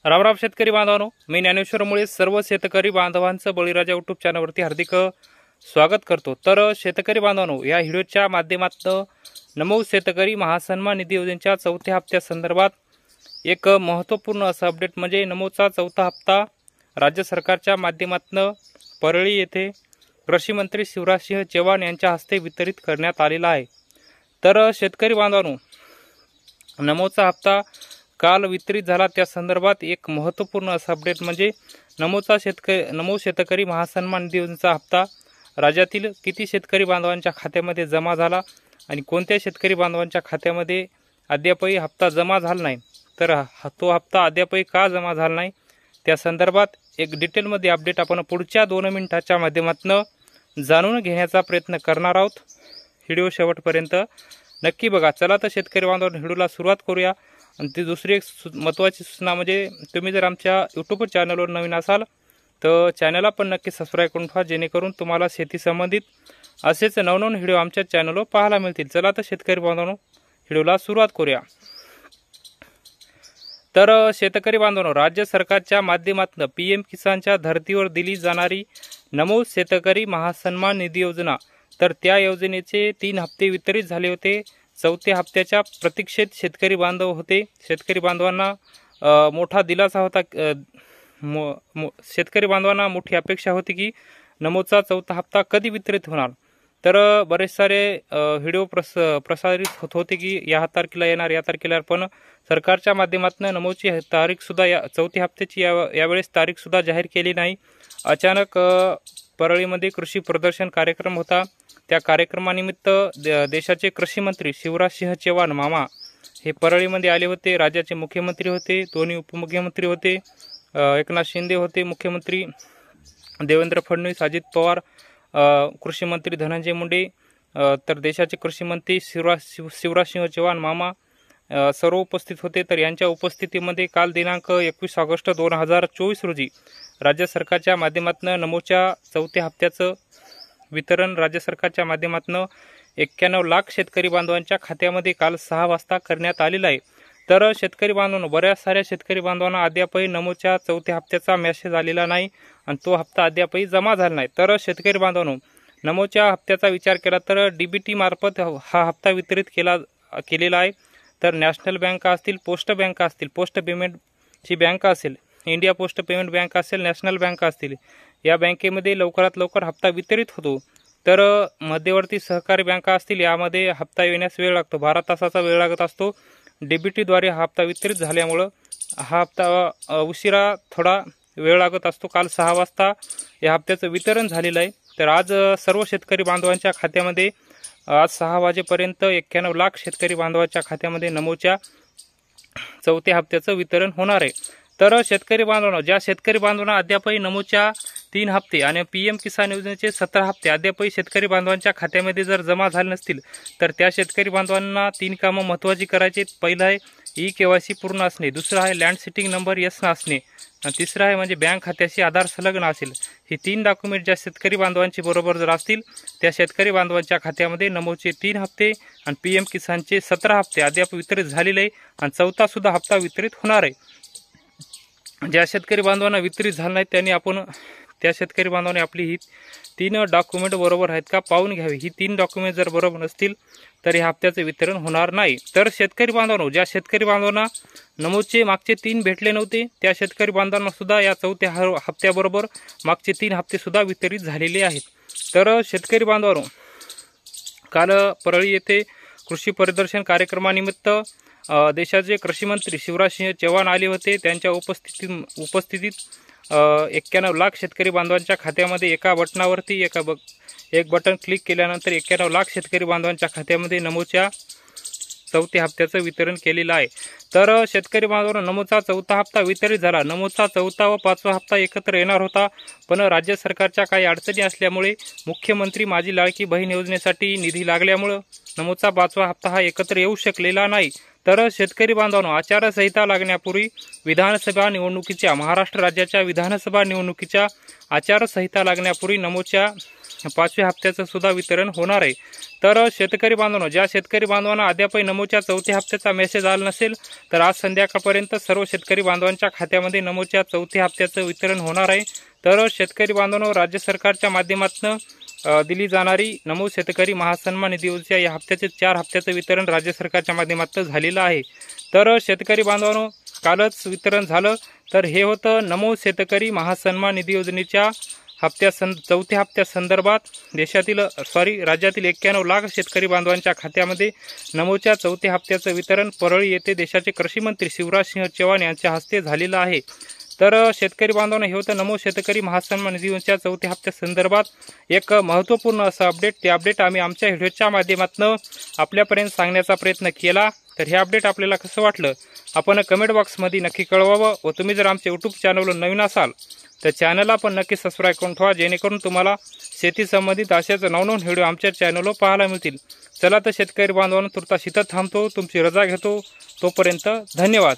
रामराम शेतकरी बांधवांनो, मी ज्ञानेश्वर मुळे सर्व शेतकरी बांधवांचं बळीराजा यूट्यूब चॅनलवरती हार्दिक स्वागत करतो। तर शेतकरी बांधवांनो, या व्हिडिओच्या माध्यमातून नमो शेतकरी महासन्मान निधी योजनेच्या चौथ्या हप्त्यासंदर्भात एक महत्त्वपूर्ण असं अपडेट म्हणजे नमोचा चौथा हप्ता राज्य सरकारच्या माध्यमातून परळी येथे कृषी मंत्री शिवराजसिंह चौहान यांच्या हस्ते वितरित करण्यात आलेला आहे। तर शेतकरी बांधवांनो, नमोचा हप्ता काल वितरित झाला, त्या संदर्भात एक महत्त्वपूर्ण असं अपडेट म्हणजे नमो शेतकरी महासन्मान निधी योजनेचा हप्ता राज्यातील किती शेतकरी बांधवांच्या खात्यामध्ये जमा झाला आणि कोणत्या शेतकरी बांधवांच्या खात्यामध्ये अद्यापही हप्ता जमा झाला नाही, तर तो हप्ता अद्यापही का जमा झाला नाही त्या संदर्भात एक डिटेलमध्ये अपडेट आपण पुढच्या 2 मिनिटाच्या माध्यमातून जाणून घेण्याचा प्रयत्न करणार आहोत। व्हिडिओ शेवटपर्यंत नक्की बघा। चला तर शेतकरी बांधवांनो, व्हिडिओला सुरुवात करूया। आणि ती दुसरी एक महत्त्वाची सूचना म्हणजे तुम्ही जर आमच्या यूट्यूब चॅनलवर नवीन असाल तर चॅनलला पण नक्की सबस्क्राईब करून ठेवा, जेणेकरून तुम्हाला शेती संबंधित असेच नवनवीन व्हिडिओ आमच्या चॅनलवर पाहायला मिळतील। चला तर शेतकरी बांधवांनो, व्हिडिओला सुरुवात करूया। तर शेतकरी बांधवांनो, राज्य सरकारच्या माध्यमातून PM किसानच्या धर्तीवर दिली जाणारी नमो शेतकरी महासन्मान निधी योजना, तर त्या योजनेचे 3 हप्ते वितरित झाले होते। चौथ्या हप्त्याच्या प्रतीक्षेत शेतकरी बांधव होते। शेतकरी बांधवांना मोठा दिलासा होता। शेतकरी बांधवांना मोठी अपेक्षा होती की नमोचा चौथा हप्ता कधी वितरित होणार। तर बरेच सारे व्हिडिओ प्रसारित होत होते की या तारखेला येणार, या तारखेला येणार, पण सरकारच्या माध्यमातून नमोची तारीख सुद्धा या चौथ्या हप्त्याची यावेळेस तारीख सुद्धा जाहीर केली नाही। अचानक परळीमध्ये कृषी प्रदर्शन कार्यक्रम होता। त्या कार्यक्रमानिमित्त देशाचे कृषी मंत्री शिवराजसिंह चौहान मामा हे परळीमध्ये आले होते। राज्याचे मुख्यमंत्री होते, दोन्ही उपमुख्यमंत्री होते, एकनाथ शिंदे होते मुख्यमंत्री, देवेंद्र फडणवीस, अजित पवार, कृषी मंत्री धनंजय मुंडे, तर देशाचे कृषी मंत्री शिवराजसिंह चौहान मामा सर्व उपस्थित होते। तर यांच्या उपस्थितीमध्ये काल दिनांक 21 ऑगस्ट 2024 रोजी राज्य सरकारच्या माध्यमातून नमोच्या चौथ्या हप्त्याचं वितरण राज्य सरकारच्या माध्यमातून 91 लाख शेतकरी बांधवांच्या खात्यामध्ये काल 6 वाजता करण्यात आलेला आहे। तर शेतकरी बांधवांनो, बऱ्याच साऱ्या शेतकरी बांधवांना अद्यापही नमोच्या चौथ्या हप्त्याचा मेसेज आलेला नाही आणि तो हप्ता अद्यापही जमा झाला नाही। तर शेतकरी बांधवांनो, नमोच्या हप्त्याचा विचार केला तर DBT मार्फत हा हप्ता वितरित केलेला आहे। तर नॅशनल बँका असतील, पोस्ट बँका असतील, पोस्ट पेमेंटची बँक असेल, इंडिया पोस्ट पेमेंट बँक असेल, नॅशनल बँका असतील, या बँकेमध्ये लवकरात लवकर हप्ता वितरित होतो। तर मध्यवर्ती सहकारी बँका असतील, यामध्ये हप्ता येण्यास वेळ लागतो, 12 तासाचा वेळ लागत असतो। DBTद्वारे हा हप्ता वितरित झाल्यामुळं हा हप्ता उशिरा थोडा वेळ लागत असतो। काल 6 वाजता या हप्त्याचं वितरण झालेलं आहे। तर आज सर्व शेतकरी बांधवांच्या खात्यामध्ये आज 6 वाजेपर्यंत 91 लाख शेतकरी बांधवांच्या खात्यामध्ये नमोच्या चौथ्या हप्त्याचं वितरण होणार आहे। तर शेतकरी बांधवांनो, ज्या शेतकरी बांधवांना अद्यापही नमोच्या 3 हप्ते आणि PM किसान योजनेचे 17 हप्ते अद्यापही शेतकरी बांधवांच्या खात्यामध्ये जर जमा झाले नसतील, तर त्या शेतकरी बांधवांना 3 कामं महत्त्वाची करायची। पहिलं आहे KYC पूर्ण असणे, दुसरं आहे लँड सिटिंग नंबर यस असणे, आणि तिसरं आहे म्हणजे बँक खात्याशी आधार संलग्न असेल। हे 3 डॉक्युमेंट ज्या शेतकरी बांधवांची बरोबर जर असतील, त्या शेतकरी बांधवांच्या खात्यामध्ये नमोचे 3 हप्ते आणि PM किसानचे 17 हप्ते अद्याप वितरित झालेले आहे आणि चौथा सुद्धा हप्ता वितरित होणार आहे। ज्या शेतकरी बांधवांना वितरित झालं नाही त्या शेतकरी बांधवांनी आपली ही 3 डॉक्युमेंट बरोबर आहेत का पाहून घ्यावी। ही 3 डॉक्युमेंट जर बरोबर नसतील तर या हप्त्याचं वितरण होणार नाही। तर शेतकरी बांधवांनो, ज्या शेतकरी बांधवांना नमोचे मागचे 3 भेटले नव्हते, त्या शेतकरी बांधवांना सुद्धा या चौथ्या हप्त्याबरोबर मागचे 3 हप्ते सुद्धा वितरित झालेले आहेत। तर शेतकरी बांधवांनो, काल परळी येथे कृषी प्रदर्शन कार्यक्रमानिमित्त देशाचे कृषी मंत्री शिवराजसिंह चौहान आले होते। त्यांच्या उपस्थितीत 91 लाख शेतकरी बांधवांच्या खात्यामध्ये एका बटनावरती एक बटन क्लिक केल्यानंतर 91 लाख शेतकरी बांधवांच्या खात्यामध्ये नमोच्या चौथ्या हप्त्याचं वितरण केलेलं आहे। तर शेतकरी बांधवांनो, नमोचा चौथा हप्ता वितरित झाला। नमोचा चौथा व 5वा हप्ता एकत्र येणार होता, पण राज्य सरकारच्या काही अडचणी असल्यामुळे मुख्यमंत्री माझी लाडकी बहीण योजनेसाठी निधी लागल्यामुळं नमोचा 5वा हप्ता हा एकत्र येऊ शकलेला नाही। तर शेतकरी बांधवांनो, आचारसंहिता लागण्यापूर्वी महाराष्ट्र राज्याच्या विधानसभा निवडणुकीच्या आचारसंहिता लागण्यापूर्वी नमोच्या 5व्या हप्त्याचं सुद्धा वितरण होणार आहे। तर शेतकरी बांधवांनो, ज्या शेतकरी बांधवांना अद्यापही नमोच्या 4थ्या हप्त्याचा मेसेज आला नसेल तर आज संध्याकाळपर्यंत सर्व शेतकरी बांधवांच्या खात्यामध्ये नमोच्या 4थ्या हप्त्याचं वितरण होणार आहे। तर शेतकरी बांधवांनो, राज्य सरकारच्या माध्यमातून दिली जाणारी नमो शेतकरी महासन्मान निधी योजनेच्या या हप्त्याचे 4 हप्त्याचं वितरण राज्य सरकारच्या माध्यमातून झालेलं आहे। तर शेतकरी बांधवांनो, कालच वितरण झालं। तर हे होतं नमो शेतकरी महासन्मान निधी योजनेच्या 4थ्या हप्त्या संदर्भात राज्यातील 91 लाख शेतकरी बांधवांच्या खात्यामध्ये नमोच्या 4थ्या हप्त्याचं वितरण परळी येथे देशाचे कृषी मंत्री शिवराज सिंह चौहान यांच्या हस्ते झालेलं आहे। तर शेतकरी बांधवांना हे होतं नमो शेतकरी महासन्मान निधी योजनेच्या 4थ्या हप्त्या संदर्भात एक महत्त्वपूर्ण असं अपडेट। ते अपडेट आम्ही आमच्या व्हिडिओच्या माध्यमातून आपल्यापर्यंत सांगण्याचा प्रयत्न केला। तर हे अपडेट आपल्याला कसं वाटलं आपण कमेंट बॉक्समध्ये नक्की कळवावं। व तुम्ही जर आमच्या यूट्यूब चॅनलवर नवीन असाल तर चॅनलला पण नक्की सबस्क्राईब करून ठेवा, जेणेकरून तुम्हाला शेती संबंधित अशाच नवनवीन व्हिडिओ आमच्या चॅनलवर पाहायला मिळतील। चला तर शेतकरी बांधवांनो, तुर्तास इथं थांबतो, तुमची रजा घेतो। तोपर्यंत धन्यवाद।